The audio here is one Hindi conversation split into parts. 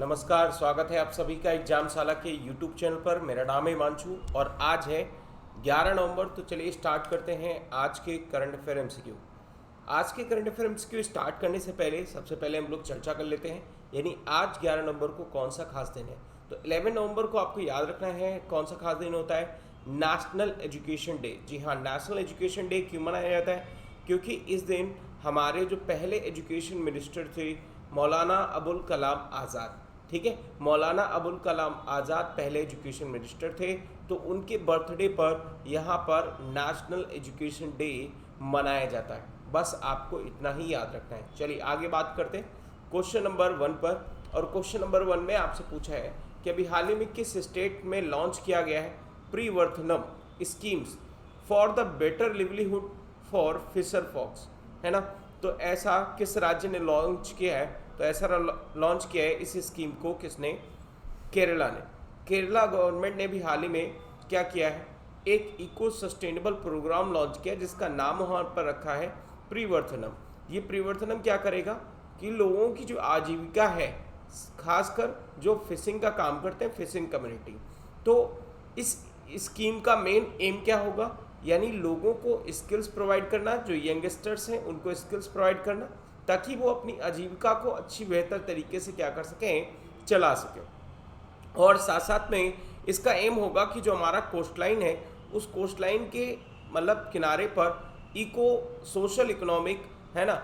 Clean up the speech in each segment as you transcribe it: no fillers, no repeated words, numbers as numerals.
नमस्कार, स्वागत है आप सभी का एग्जामशाला के यूट्यूब चैनल पर। मेरा नाम है हिमांशु और आज है 11 नवंबर। तो चलिए स्टार्ट करते हैं आज के करंट अफेयर एमसीक्यू। आज के करंट अफेयर एमसीक्यू स्टार्ट करने से पहले सबसे पहले हम लोग चर्चा कर लेते हैं, यानी आज 11 नवंबर को कौन सा खास दिन है। तो 11 नवंबर को आपको याद रखना है कौन सा खास दिन होता है, नेशनल एजुकेशन डे। जी हाँ, नेशनल एजुकेशन डे क्यों मनाया जाता है? क्योंकि इस दिन हमारे जो पहले एजुकेशन मिनिस्टर थे मौलाना अबुल कलाम आज़ाद, ठीक है, मौलाना अबुल कलाम आज़ाद पहले एजुकेशन मिनिस्टर थे, तो उनके बर्थडे पर यहाँ पर नेशनल एजुकेशन डे मनाया जाता है। बस आपको इतना ही याद रखना है। चलिए आगे बात करते हैं क्वेश्चन नंबर 1 पर। और क्वेश्चन नंबर 1 में आपसे पूछा है कि अभी हाल ही में किस स्टेट में लॉन्च किया गया है Parivartanam schemes for the better livelihood for fisher folks, है ना। तो ऐसा किस राज्य ने लॉन्च किया है? तो ऐसा लॉन्च किया है इस स्कीम को किसने? केरला ने। केरला गवर्नमेंट ने भी हाल ही में क्या किया है, एक इको सस्टेनेबल प्रोग्राम लॉन्च किया जिसका नाम वहाँ पर रखा है प्रीवर्तनम। ये प्रीवर्तनम क्या करेगा कि लोगों की जो आजीविका है, खासकर जो फिशिंग का काम करते हैं, फिशिंग कम्युनिटी, तो इस स्कीम का मेन एम क्या होगा, यानी लोगों को स्किल्स प्रोवाइड करना, जो यंगस्टर्स हैं उनको स्किल्स प्रोवाइड करना, ताकि वो अपनी आजीविका को अच्छी बेहतर तरीके से क्या कर सकें, चला सकें। और साथ साथ में इसका एम होगा कि जो हमारा कोस्ट लाइन है, उस कोस्ट लाइन के मतलब किनारे पर इको सोशल इकोनॉमिक, है ना,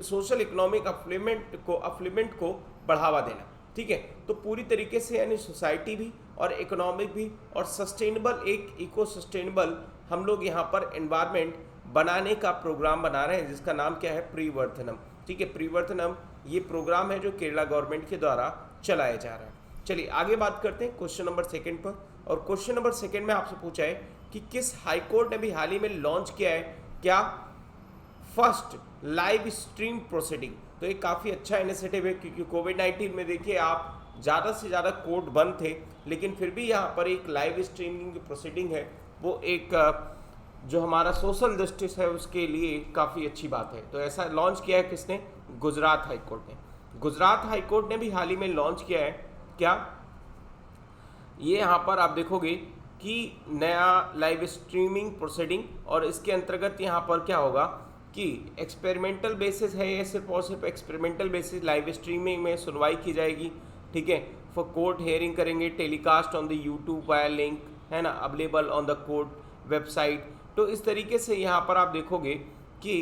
सोशल इकोनॉमिक अफ्लीमेंट को बढ़ावा देना, ठीक है। तो पूरी तरीके से यानी सोसाइटी भी और इकोनॉमिक भी और सस्टेनेबल, एक इको सस्टेनेबल हम लोग यहाँ पर एनवायरनमेंट बनाने का प्रोग्राम बना रहे हैं जिसका नाम क्या है, प्रीवर्तनम, ठीक है। प्रीवर्तनम ये प्रोग्राम है जो केरला गवर्नमेंट के द्वारा चलाया जा रहा है। चलिए आगे बात करते हैं क्वेश्चन नंबर 2 पर। और क्वेश्चन नंबर 2 में आपसे पूछा है कि किस हाईकोर्ट ने भी हाल ही में लॉन्च किया है क्या, फर्स्ट लाइव स्ट्रीम प्रोसीडिंग। तो ये काफ़ी अच्छा इनिशिएटिव है क्योंकि कोविड-19 में देखिए आप ज़्यादा से ज़्यादा कोर्ट बंद थे, लेकिन फिर भी यहाँ पर एक लाइव स्ट्रीमिंग प्रोसीडिंग है, वो एक जो हमारा सोशल जस्टिस है उसके लिए काफ़ी अच्छी बात है। तो ऐसा लॉन्च किया है किसने? गुजरात हाई कोर्ट ने। गुजरात हाई कोर्ट ने भी हाल ही में लॉन्च किया है क्या, ये यहाँ पर आप देखोगे कि नया लाइव स्ट्रीमिंग प्रोसीडिंग, और इसके अंतर्गत यहाँ पर क्या होगा कि एक्सपेरिमेंटल बेसिस है, ये सिर्फ और सिर्फ एक्सपेरिमेंटल बेसिस लाइव स्ट्रीमिंग में सुनवाई की जाएगी, ठीक है। फॉर कोर्ट हेयरिंग करेंगे, telecast on the YouTube via link, है ना, available on the court website. तो इस तरीके से यहाँ पर आप देखोगे कि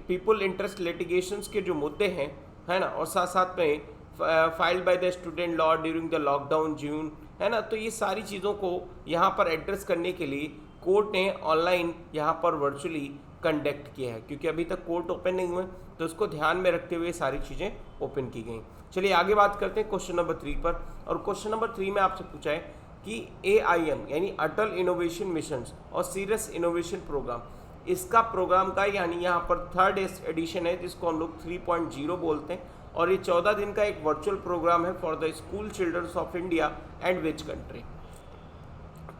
पीपल इंटरेस्ट लिटिगेशंस के जो मुद्दे हैं, है ना, और साथ साथ में filed by the student law during the lockdown June, है ना, तो ये सारी चीज़ों को यहाँ पर एड्रेस करने के लिए कोर्ट ने ऑनलाइन यहाँ पर वर्चुअली कंडक्ट किया है, क्योंकि अभी तक कोर्ट ओपन नहीं हुए, तो उसको ध्यान में रखते हुए सारी चीज़ें ओपन की गई। चलिए आगे बात करते हैं क्वेश्चन नंबर 3 पर। और क्वेश्चन नंबर 3 में आपसे पूछा है कि AIM यानी अटल इनोवेशन मिशन और सीरियस इनोवेशन प्रोग्राम, इसका प्रोग्राम का यानी यहाँ पर 3rd एडिशन है जिसको हम लोग 3.0 बोलते हैं, और ये 14 दिन का एक वर्चुअल प्रोग्राम है for the school childrens of India and which country.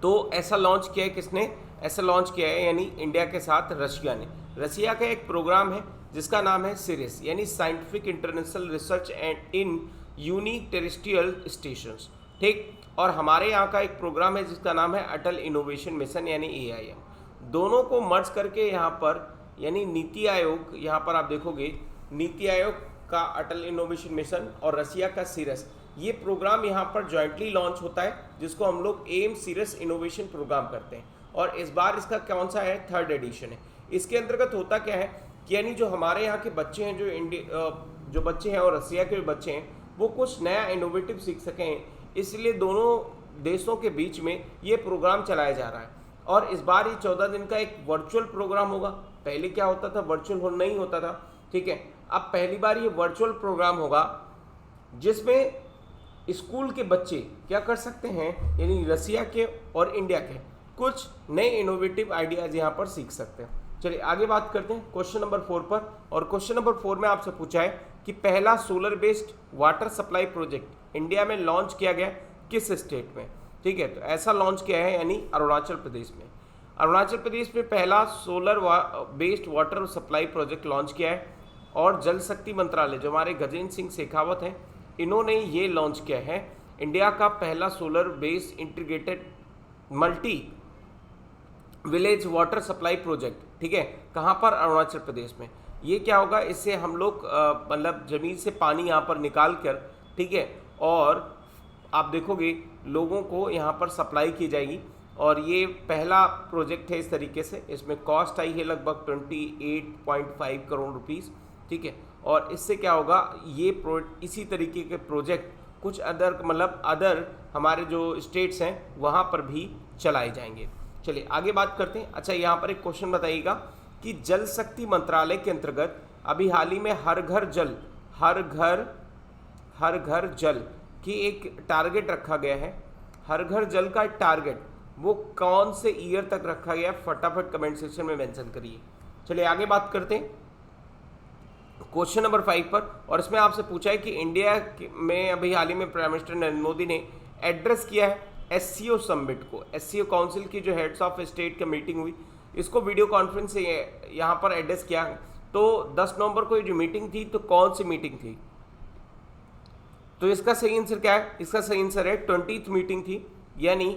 तो ऐसा लॉन्च किया है किसने? ऐसा लॉन्च किया है यानी इंडिया के साथ रशिया ने। रशिया का एक प्रोग्राम है जिसका नाम है सिरिस यानी scientific international research and in unique terrestrial stations, ठीक। और हमारे यहाँ का एक प्रोग्राम है जिसका नाम है अटल इनोवेशन मिशन यानी AIM। दोनों को मर्ज करके यहाँ पर यानी नीति आयोग, यहाँ पर आप देखोगे नीति आयोग का अटल इनोवेशन मिशन और रशिया का सीरस, ये प्रोग्राम यहाँ पर जॉइंटली लॉन्च होता है जिसको हम लोग एम सीरस इनोवेशन प्रोग्राम करते हैं। और इस बार इसका कौन सा है? 3rd एडिशन है। इसके अंतर्गत होता क्या है कि यानी जो हमारे यहाँ के बच्चे हैं, जो बच्चे हैं और रसिया के बच्चे हैं, वो कुछ नया इनोवेटिव सीख सकें, इसलिए दोनों देशों के बीच में ये प्रोग्राम चलाया जा रहा है। और इस बार ये 14 दिन का एक वर्चुअल प्रोग्राम होगा। पहले क्या होता था, वर्चुअल नहीं होता था, ठीक है। अब पहली बार ये वर्चुअल प्रोग्राम होगा जिसमें स्कूल के बच्चे क्या कर सकते हैं, यानी रसिया के और इंडिया के कुछ नए इनोवेटिव आइडियाज़ यहाँ पर सीख सकते हैं। चलिए आगे बात करते हैं क्वेश्चन नंबर 4 पर। और क्वेश्चन नंबर 4 में आपसे पूछा है कि पहला solar based water supply project India में लॉन्च किया गया किस स्टेट में, ठीक है। तो ऐसा लॉन्च किया है यानी अरुणाचल प्रदेश में। अरुणाचल प्रदेश में पहला solar based water supply project launch किया है, और जल शक्ति मंत्रालय जो हमारे गजेंद्र सिंह शेखावत हैं, इन्होंने ये लॉन्च किया है इंडिया का पहला solar based integrated multi village water supply project. ठीक है, कहाँ पर? अरुणाचल प्रदेश में। ये क्या होगा, इससे हम लोग मतलब ज़मीन से पानी यहाँ पर निकाल कर, ठीक है, और आप देखोगे लोगों को यहाँ पर सप्लाई की जाएगी। और ये पहला प्रोजेक्ट है इस तरीके से। इसमें कॉस्ट आई है लगभग 28.5 करोड़ रुपीस। ठीक है, और इससे क्या होगा, ये इसी तरीके के प्रोजेक्ट कुछ अदर मतलब अदर हमारे जो स्टेट्स हैं वहाँ पर भी चलाए जाएंगे। चलिए आगे बात करते हैं। अच्छा, यहाँ पर एक क्वेश्चन बताइएगा कि जल शक्ति मंत्रालय के अंतर्गत अभी हाल ही में हर घर जल की एक टारगेट रखा गया है। हर घर जल का एक टारगेट वो कौन से ईयर तक रखा गया, फटाफट कमेंट सेक्शन में मेंशन करिए। चलिए आगे बात करते हैं क्वेश्चन नंबर 5 पर। और इसमें आपसे पूछा है कि इंडिया में अभी हाल ही में प्राइम मिनिस्टर नरेंद्र मोदी ने एड्रेस किया है एससीओ समिट को। एससीओ काउंसिल की जो हेड्स ऑफ स्टेट की मीटिंग हुई, इसको वीडियो कॉन्फ्रेंस से यहाँ पर एड्रेस किया। तो 10 नवंबर को ये जो मीटिंग थी, तो कौन सी मीटिंग थी? तो इसका सही आंसर क्या है? इसका सही आंसर है 20th मीटिंग थी, यानी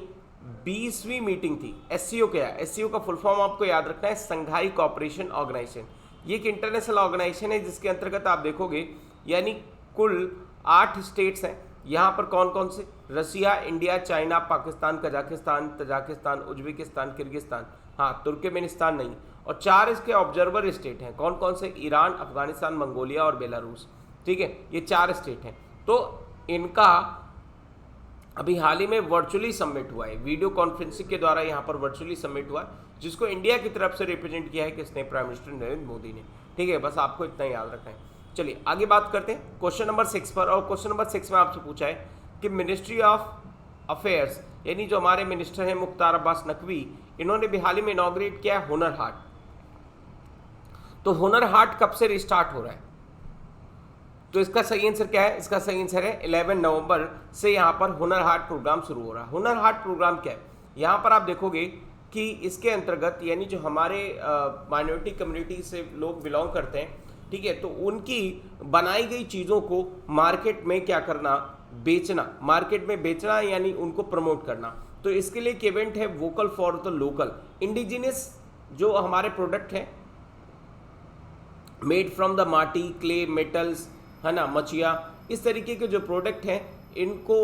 20वीं मीटिंग थी। एससीओ क्या है? एससीओ का फुल फॉर्म आपको याद रखना है, संघाई कोऑपरेशन ऑर्गेनाइजेशन। ये एक इंटरनेशनल ऑर्गेनाइजेशन है जिसके अंतर्गत आप देखोगे यानी कुल 8 स्टेट्स हैं। यहाँ पर कौन कौन से? Russia, India, China, Pakistan, Kazakhstan, Tajikistan, Uzbekistan, Kyrgyzstan, हाँ तुर्कमेनिस्तान नहीं, और 4 इसके ऑब्जर्वर स्टेट हैं। कौन कौन से? ईरान, अफगानिस्तान, मंगोलिया और बेलारूस। ठीक है, ये 4 स्टेट हैं। तो इनका अभी हाल ही में वर्चुअली सबमिट हुआ है, वीडियो कॉन्फ्रेंसिंग के द्वारा यहाँ पर वर्चुअली सबमिट हुआ है, जिसको इंडिया की तरफ से रिप्रेजेंट किया है किसने? प्राइम मिनिस्टर नरेंद्र मोदी ने। ठीक है, बस आपको इतना याद रखना है। चलिए आगे बात करते हैं क्वेश्चन नंबर 6 पर। और क्वेश्चन नंबर 6 में आपसे पूछा है कि मिनिस्ट्री ऑफ अफेयर्स यानी जो हमारे मिनिस्टर हैं मुख्तार अब्बास नकवी, इन्होंने भी हाल ही में इनॉग्रेट किया है हुनर हाट। तो हुनर हाट कब से रिस्टार्ट हो रहा है? तो इसका सही आंसर क्या है? इसका सही आंसर है 11 नवंबर से यहाँ पर हुनर हाट प्रोग्राम शुरू हो रहा है। हुनर हाट प्रोग्राम क्या है? यहाँ पर आप देखोगे कि इसके अंतर्गत यानी जो हमारे माइनॉरिटी कम्युनिटी से लोग बिलोंग करते हैं, ठीक है, तो उनकी बनाई गई चीज़ों को मार्केट में क्या करना? बेचना। मार्केट में बेचना यानी उनको प्रमोट करना। तो इसके लिए एक इवेंट है vocal for the local. Indigenous जो हमारे प्रोडक्ट हैं मेड फ्रॉम द माटी, क्ले, मेटल्स, है ना, मचिया, इस तरीके के जो प्रोडक्ट हैं इनको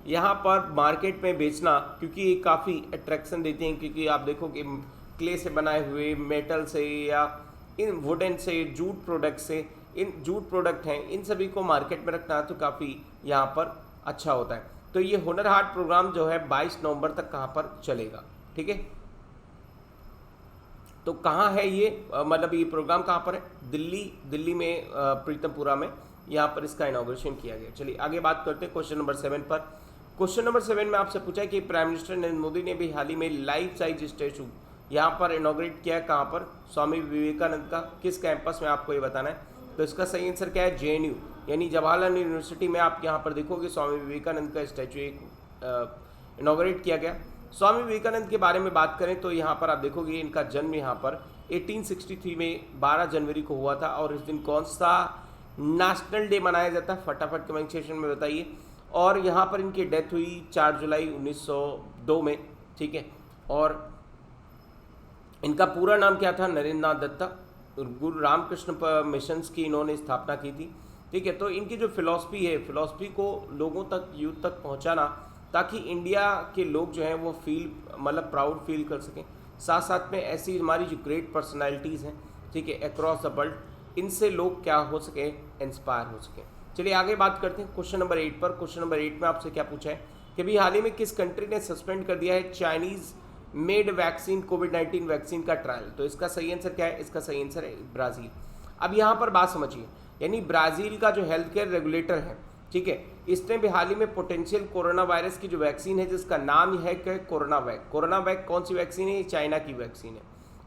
यहाँ पर मार्केट में बेचना, क्योंकि ये काफ़ी अट्रैक्शन देते हैं। क्योंकि आप देखो कि क्ले से बनाए हुए, मेटल से या इन वुडन से, जूट प्रोडक्ट से, इन जूट प्रोडक्ट हैं, इन सभी को मार्केट में रखना तो काफ़ी यहाँ पर अच्छा होता है। तो ये हुनर हाट प्रोग्राम जो है 22 नवंबर तक कहाँ पर चलेगा। ठीक है, तो कहाँ है ये मतलब ये प्रोग्राम कहाँ पर है? दिल्ली में प्रीतमपुरा में यहाँ पर इसका इनॉग्रेशन किया गया। चलिए आगे बात करते हैं क्वेश्चन नंबर 7 पर। क्वेश्चन नंबर 7 में आपसे पूछा है कि प्राइम मिनिस्टर नरेंद्र मोदी ने भी हाल ही में लाइफ साइज स्टैचू यहाँ पर इनॉग्रेट किया है। कहाँ पर? स्वामी विवेकानंद का। किस कैंपस में? आपको ये बताना है। तो इसका सही आंसर क्या है? JNU यानी जवाहरलाल यूनिवर्सिटी में आप यहाँ पर देखोगे स्वामी विवेकानंद का स्टैचू एक इनॉग्रेट किया गया। स्वामी विवेकानंद के बारे में बात करें तो यहाँ पर आप देखोगे इनका जन्म यहाँ पर 1863 में 12 जनवरी को हुआ था। और इस दिन कौन सा नेशनल डे मनाया जाता है? फटाफट कमेंट सेक्शन में बताइए। और यहाँ पर इनकी डेथ हुई 4 जुलाई 1902 में। ठीक है, और इनका पूरा नाम क्या था? नरेंद्र नाथ दत्ता। गुरु रामकृष्ण मिशंस की इन्होंने स्थापना की थी। ठीक है, तो इनकी जो फिलॉसफी है, फिलॉसफी को लोगों तक, यूथ तक पहुंचाना, ताकि इंडिया के लोग जो हैं वो मतलब प्राउड फील कर सकें। साथ साथ में ऐसी हमारी जो ग्रेट पर्सनालिटीज़ हैं, ठीक है, अक्रॉस द वर्ल्ड, इनसे लोग क्या हो सके? इंस्पायर हो सके। चलिए आगे बात करते हैं क्वेश्चन नंबर 8 पर। क्वेश्चन नंबर 8 में आपसे क्या पूछा है कि भी हाल ही में किस कंट्री ने सस्पेंड कर दिया है चाइनीज़ मेड वैक्सीन, कोविड-19 वैक्सीन का ट्रायल? तो इसका सही आंसर क्या है? इसका सही आंसर है ब्राज़ील। अब यहाँ पर बात समझिए, यानी ब्राज़ील का जो हेल्थ केयर रेगुलेटर है, ठीक है, इसने भी हाल ही में पोटेंशियल कोरोना वायरस की जो वैक्सीन है जिसका नाम है कि कोरोना वैक कौन सी वैक्सीन है? चाइना की वैक्सीन है।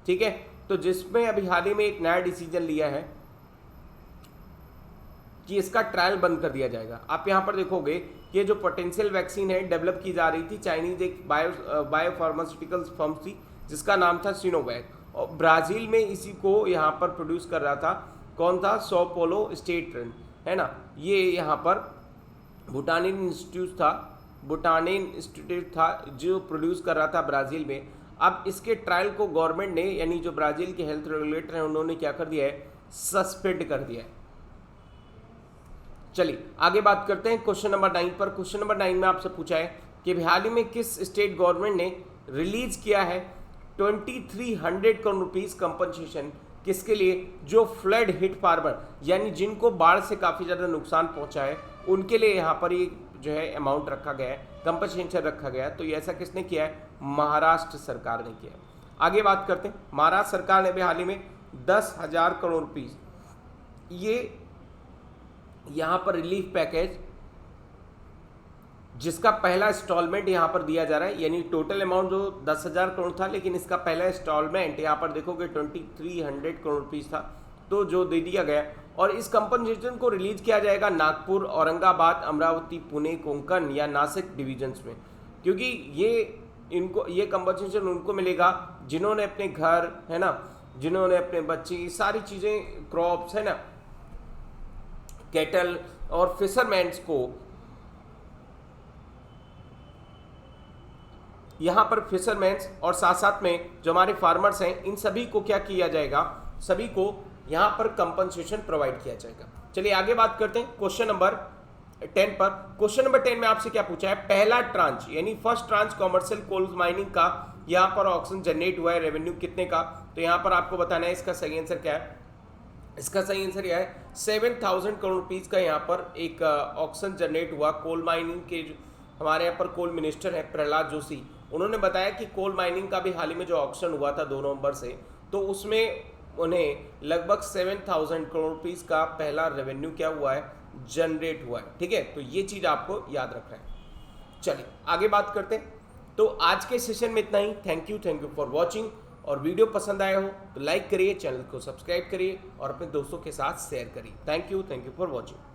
ठीक है, तो जिसमें अभी हाल ही में एक नया डिसीजन लिया है कि इसका ट्रायल बंद कर दिया जाएगा। आप यहाँ पर देखोगे कि जो पोटेंशियल वैक्सीन है डेवलप की जा रही थी, चाइनीज एक बायो फार्मास्यूटिकल्स फर्म थी जिसका नाम था सिनोवैक, और ब्राज़ील में इसी को यहाँ पर प्रोड्यूस कर रहा था। कौन था? सो पोलो स्टेट रन, है ना, ये यहाँ पर बुटानिन इंस्टीट्यूट था जो प्रोड्यूस कर रहा था ब्राज़ील में। अब इसके ट्रायल को गवर्नमेंट ने, यानी जो ब्राज़ील के हेल्थ रेगुलेटर हैं, उन्होंने क्या कर दिया है, सस्पेंड कर दिया है। चलिए आगे बात करते हैं क्वेश्चन नंबर 9 पर। क्वेश्चन नंबर 9 में आपसे पूछा है कि हाल ही में किस स्टेट गवर्नमेंट ने रिलीज किया है 2300 करोड़ रुपीस कंपनसेशन, किसके लिए, जो फ्लड हिट फार्मर, यानी जिनको बाढ़ से काफ़ी ज़्यादा नुकसान पहुंचा है, उनके लिए यहाँ पर ये जो है अमाउंट रखा गया है, कंपनसेशन रखा गया है। तो ये ऐसा किसने किया है, महाराष्ट्र सरकार ने किया है। आगे बात करते हैं, महाराष्ट्र सरकार ने भी हाल ही में 10,000 करोड़ रुपीस ये यहाँ पर रिलीफ पैकेज, जिसका पहला इंस्टॉलमेंट यहाँ पर दिया जा रहा है, यानी टोटल अमाउंट जो 10,000 करोड़ था, लेकिन इसका पहला इंस्टॉलमेंट यहाँ पर देखोगे 2300 करोड़ रुपीस था, तो जो दे दिया गया। और इस कंपनसेशन को रिलीज किया जाएगा नागपुर, औरंगाबाद, अमरावती, पुणे, कोंकण या नासिक डिविजन्स में, क्योंकि ये कंपनसेशन उनको मिलेगा जिन्होंने अपने घर, है ना, जिन्होंने अपने बच्चे, सारी चीज़ें, क्रॉप्स, है ना, कैटल और फिशरमैन्स को, यहाँ पर फिशरमैन्स और साथ साथ में जो हमारे फार्मर्स हैं, इन सभी को क्या किया जाएगा, सभी को यहाँ पर कंपनसेशन प्रोवाइड किया जाएगा। चलिए आगे बात करते हैं क्वेश्चन नंबर 10 पर। क्वेश्चन नंबर 10 में आपसे क्या पूछा है, पहला ट्रांच यानी first tranche commercial coal mining का यहाँ पर ऑक्शन जनरेट हुआ है, रेवेन्यू कितने का, तो यहाँ पर आपको बताना है इसका सही आंसर क्या है। इसका सही आंसर यह है 7,000 करोड़ रुपीज़ का यहाँ पर एक ऑक्शन जनरेट हुआ। कोल माइनिंग के जो हमारे यहाँ पर कोल मिनिस्टर है प्रहलाद जोशी, उन्होंने बताया कि कोल माइनिंग का भी हाल ही में जो ऑक्शन हुआ था 2 नवंबर से, तो उसमें उन्हें लगभग 7,000 करोड़ रुपीज़ का पहला रेवेन्यू क्या हुआ है, जनरेट हुआ है। ठीक है, तो ये चीज़ आपको याद रखना है। चलिए आगे बात करते हैं। तो आज के सेशन में इतना ही। Thank you for watching. और वीडियो पसंद आया हो तो लाइक करिए, चैनल को सब्सक्राइब करिए और अपने दोस्तों के साथ शेयर करिए। Thank you for watching.